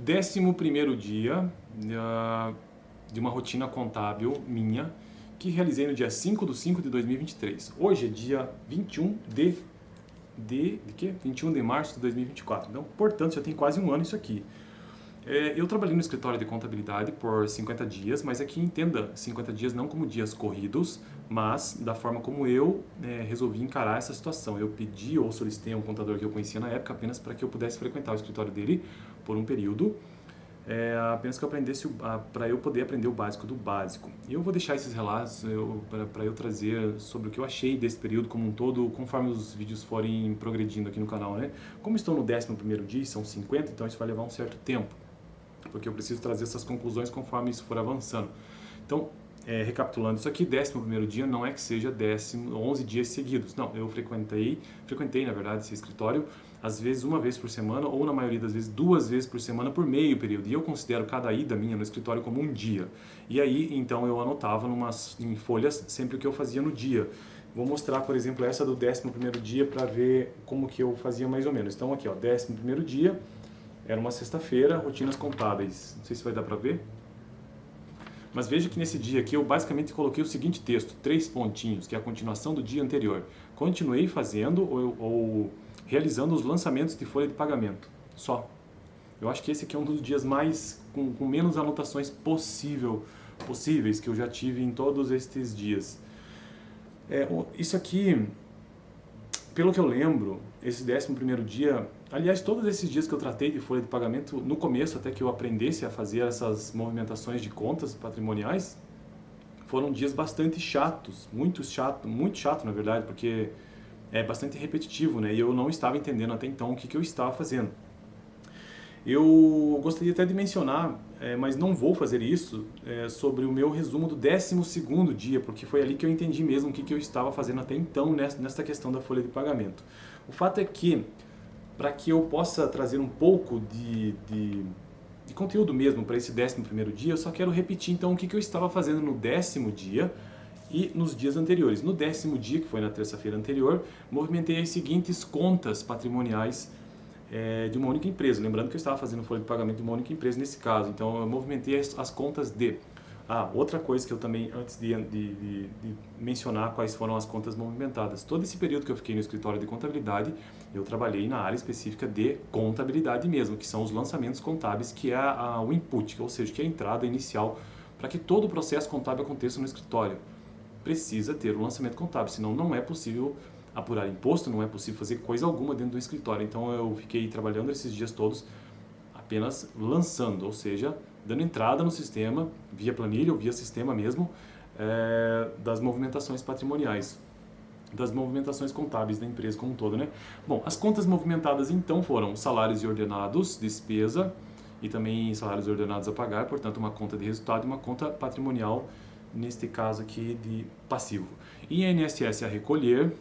11º dia de uma rotina contábil minha que realizei no dia 5/5 de 2023. Hoje é dia 21 21 de março de 2024. Então, portanto, já tem quase um ano isso aqui. Eu trabalhei no escritório de contabilidade por 50 dias, mas aqui entenda 50 dias não como dias corridos, mas da forma como eu resolvi encarar essa situação. Eu pedi ou solicitei a um contador que eu conhecia na época apenas para que eu pudesse frequentar o escritório dele por um período, apenas que eu aprendesse para eu poder aprender o básico do básico. E eu vou deixar esses relatos para eu trazer sobre o que eu achei desse período como um todo, conforme os vídeos forem progredindo aqui no canal, né? Como estou no 11º dia, são 50, então isso vai levar um certo tempo, porque eu preciso trazer essas conclusões conforme isso for avançando. Então, recapitulando isso aqui, 11º dia não é que seja 11 dias seguidos. Não, eu frequentei, na verdade, esse escritório, às vezes uma vez por semana, ou na maioria das vezes 2 vezes por semana por meio período. E eu considero cada ida minha no escritório como um dia. E aí, então, eu anotava em folhas sempre o que eu fazia no dia. Vou mostrar, por exemplo, essa do 11º dia para ver como que eu fazia mais ou menos. Então, aqui, ó, 11º dia, era uma sexta-feira, rotinas contábeis. Não sei se vai dar para ver. Mas veja que nesse dia aqui eu basicamente coloquei o seguinte texto, 3 pontinhos, que é a continuação do dia anterior. Continuei fazendo ou realizando os lançamentos de folha de pagamento. Só. Eu acho que esse aqui é um dos dias mais com menos anotações possíveis que eu já tive em todos estes dias. Isso aqui, pelo que eu lembro, esse 11º dia, aliás, todos esses dias que eu tratei de folha de pagamento, no começo, até que eu aprendesse a fazer essas movimentações de contas patrimoniais, foram dias bastante chatos, muito chato na verdade, porque é bastante repetitivo, né? E eu não estava entendendo até então o que eu estava fazendo. Eu gostaria até de mencionar, mas não vou fazer isso, sobre o meu resumo do 12º dia, porque foi ali que eu entendi mesmo o que eu estava fazendo até então nessa questão da folha de pagamento. O fato é que, para que eu possa trazer um pouco de conteúdo mesmo para esse 11º dia, eu só quero repetir então o que eu estava fazendo no 10º dia e nos dias anteriores. No 10º dia, que foi na terça-feira anterior, movimentei as seguintes contas patrimoniais de uma única empresa. Lembrando que eu estava fazendo folha de pagamento de uma única empresa nesse caso. Então eu movimentei as contas de... outra coisa que eu também, antes de mencionar quais foram as contas movimentadas. Todo esse período que eu fiquei no escritório de contabilidade, eu trabalhei na área específica de contabilidade mesmo, que são os lançamentos contábeis, que é o input, ou seja, que é a entrada inicial para que todo o processo contábil aconteça no escritório. Precisa ter um lançamento contábil, senão não é possível apurar imposto, não é possível fazer coisa alguma dentro do escritório. Então eu fiquei trabalhando esses dias todos apenas lançando, ou seja, dando entrada no sistema, via planilha ou via sistema mesmo, das movimentações patrimoniais, das movimentações contábeis da empresa como um todo, né? Bom, as contas movimentadas então foram salários e ordenados, despesa e também salários ordenados a pagar, portanto uma conta de resultado e uma conta patrimonial, neste caso aqui de passivo. INSS a recolher,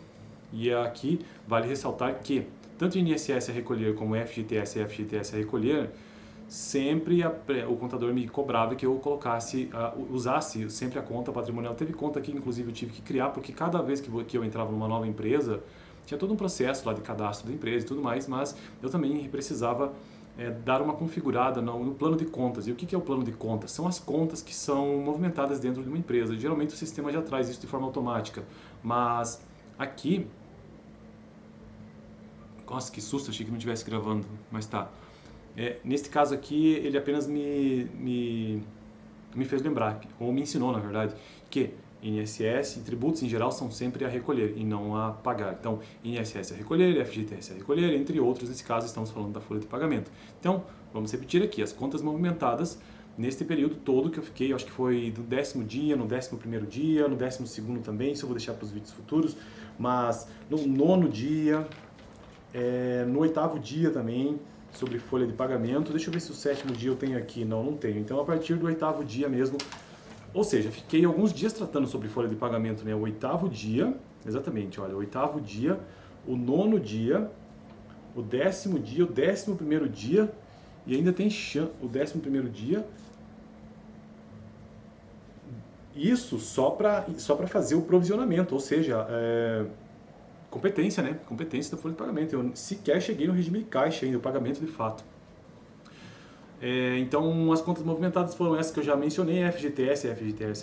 e aqui vale ressaltar que tanto INSS a recolher como FGTS e FGTS a recolher, sempre o contador me cobrava que eu usasse sempre a conta patrimonial. Teve conta que inclusive eu tive que criar, porque cada vez que eu entrava numa nova empresa, tinha todo um processo lá de cadastro da empresa e tudo mais, mas eu também precisava dar uma configurada no plano de contas. E o que é o plano de contas? São as contas que são movimentadas dentro de uma empresa. Geralmente o sistema já traz isso de forma automática, mas aqui... Nossa, que susto, achei que não estivesse gravando, mas tá. Neste caso aqui, ele apenas me fez lembrar, ou me ensinou, na verdade, que INSS e tributos em geral são sempre a recolher e não a pagar. Então, INSS a recolher, FGTS a recolher, entre outros, nesse caso estamos falando da folha de pagamento. Então, vamos repetir aqui, as contas movimentadas neste período todo que eu fiquei, acho que foi do 10º dia, no 11º dia, no 12º também, isso eu vou deixar para os vídeos futuros, mas no 9º dia, no 8º dia também, sobre folha de pagamento. Deixa eu ver se o 7º dia eu tenho aqui. Não tenho. Então, a partir do 8º dia mesmo, ou seja, fiquei alguns dias tratando sobre folha de pagamento, né? O 8º dia, exatamente, olha, o 8º dia, o 9º dia, o 10º dia, o 11º dia, e ainda tem o 11º dia. Isso só para fazer o provisionamento, ou seja, competência, né? Competência da folha de pagamento. Eu sequer cheguei no regime de caixa ainda, o pagamento de fato. Então, as contas movimentadas foram essas que eu já mencionei: FGTS a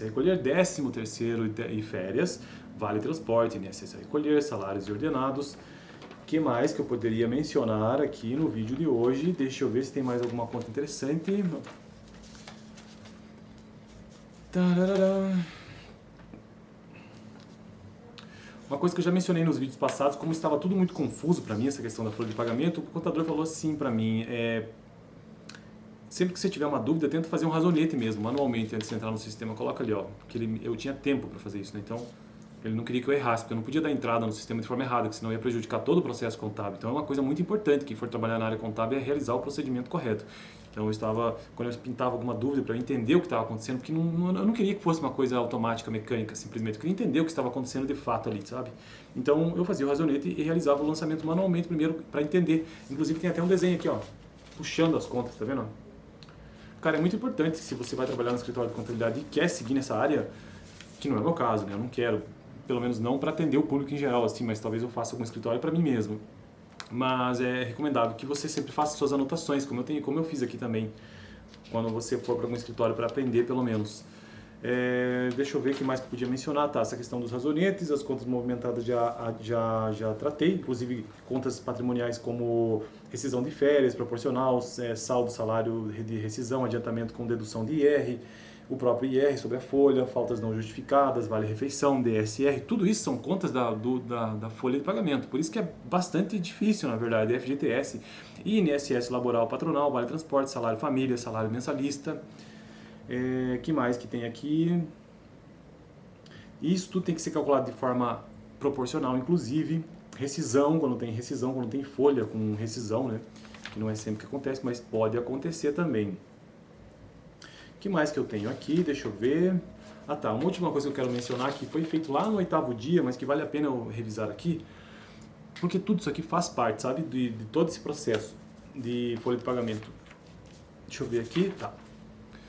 recolher, 13º e férias, vale transporte, INSS a recolher, salários e ordenados. O que mais que eu poderia mencionar aqui no vídeo de hoje? Deixa eu ver se tem mais alguma conta interessante. Tarará. Uma coisa que eu já mencionei nos vídeos passados, como estava tudo muito confuso para mim, essa questão da folha de pagamento, o contador falou assim para mim: sempre que você tiver uma dúvida, tenta fazer um razonete mesmo, manualmente, antes de entrar no sistema. Coloca ali, ó, porque eu tinha tempo para fazer isso, né? Então, ele não queria que eu errasse, porque eu não podia dar entrada no sistema de forma errada, que senão ia prejudicar todo o processo contábil. Então, é uma coisa muito importante, quem for trabalhar na área contábil, é realizar o procedimento correto. Então, quando eu pintava alguma dúvida para eu entender o que estava acontecendo, porque eu não queria que fosse uma coisa automática, mecânica, simplesmente. Eu queria entender o que estava acontecendo de fato ali, sabe? Então, eu fazia o razonete e realizava o lançamento manualmente primeiro para entender. Inclusive, tem até um desenho aqui, ó, puxando as contas, tá vendo? Cara, é muito importante, se você vai trabalhar no escritório de contabilidade e quer seguir nessa área, que não é o meu caso, né? Eu não quero, pelo menos não para atender o público em geral, assim, mas talvez eu faça algum escritório para mim mesmo. Mas é recomendável que você sempre faça suas anotações, como eu fiz aqui também, quando você for para algum escritório para aprender, pelo menos. Deixa eu ver o que mais que eu podia mencionar. Tá, essa questão dos razonetes, as contas movimentadas já tratei, inclusive contas patrimoniais como rescisão de férias, proporcional, saldo, salário de rescisão, adiantamento com dedução de IR, o próprio IR sobre a folha, faltas não justificadas, vale-refeição, DSR, tudo isso são contas da folha de pagamento. Por isso que é bastante difícil, na verdade, FGTS, INSS laboral patronal, vale-transporte, salário família, salário mensalista. Que mais que tem aqui? Isso tudo tem que ser calculado de forma proporcional, inclusive rescisão, quando tem folha com rescisão, né? Que não é sempre que acontece, mas pode acontecer também. O que mais que eu tenho aqui? Deixa eu ver. Ah tá, uma última coisa que eu quero mencionar, que foi feito lá no 8º dia, mas que vale a pena eu revisar aqui, porque tudo isso aqui faz parte, sabe, de todo esse processo de folha de pagamento. Deixa eu ver aqui, tá.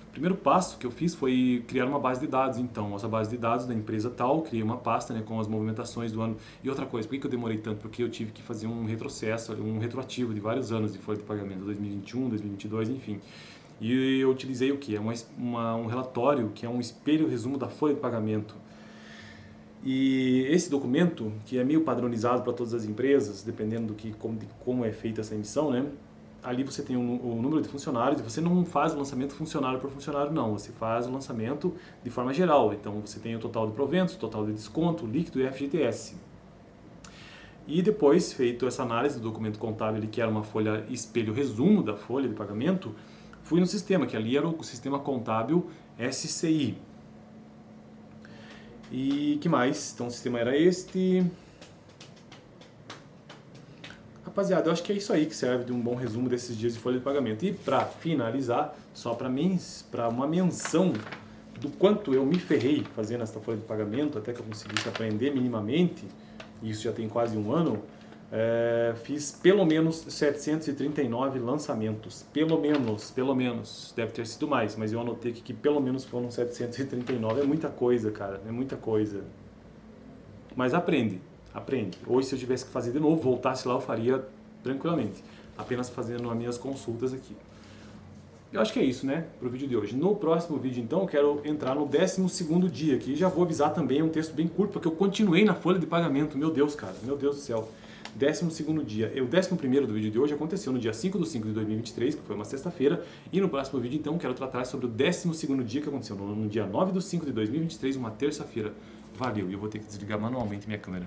O primeiro passo que eu fiz foi criar uma base de dados. Então, essa base de dados da empresa tal, criei uma pasta, né, com as movimentações do ano. E outra coisa, por que eu demorei tanto? Porque eu tive que fazer um retrocesso, um retroativo de vários anos de folha de pagamento, 2021, 2022, enfim. E eu utilizei o que? Um relatório que é um espelho resumo da folha de pagamento. E esse documento, que é meio padronizado para todas as empresas, dependendo de como é feita essa emissão, né? Ali você tem o número de funcionários e você não faz o lançamento funcionário por funcionário, não. Você faz o lançamento de forma geral. Então, você tem o total de proventos, o total de desconto, líquido e FGTS. E depois, feito essa análise do documento contábil, que era uma folha espelho resumo da folha de pagamento, fui no sistema, que ali era o sistema contábil SCI. E que mais? Então, o sistema era este... Rapaziada, eu acho que é isso aí que serve de um bom resumo desses dias de folha de pagamento. E para finalizar, só para uma menção do quanto eu me ferrei fazendo essa folha de pagamento, até que eu conseguisse aprender minimamente, e isso já tem quase um ano, fiz pelo menos 739 lançamentos. Pelo menos. Deve ter sido mais, mas eu anotei aqui que pelo menos foram 739. É muita coisa, cara, é muita coisa. Mas aprende. Hoje, se eu tivesse que fazer de novo, voltasse lá, eu faria tranquilamente. Apenas fazendo as minhas consultas aqui. Eu acho que é isso, né, pro vídeo de hoje. No próximo vídeo, então, eu quero entrar no 12º dia aqui. Já vou avisar também, é um texto bem curto, porque eu continuei na folha de pagamento. Meu Deus, cara, meu Deus do céu. 12º dia. O 11º do vídeo de hoje aconteceu no dia 5/5 de 2023, que foi uma sexta-feira. E no próximo vídeo, então, quero tratar sobre o 12º dia, que aconteceu no dia 9/5 de 2023, uma terça-feira. Valeu, e eu vou ter que desligar manualmente minha câmera.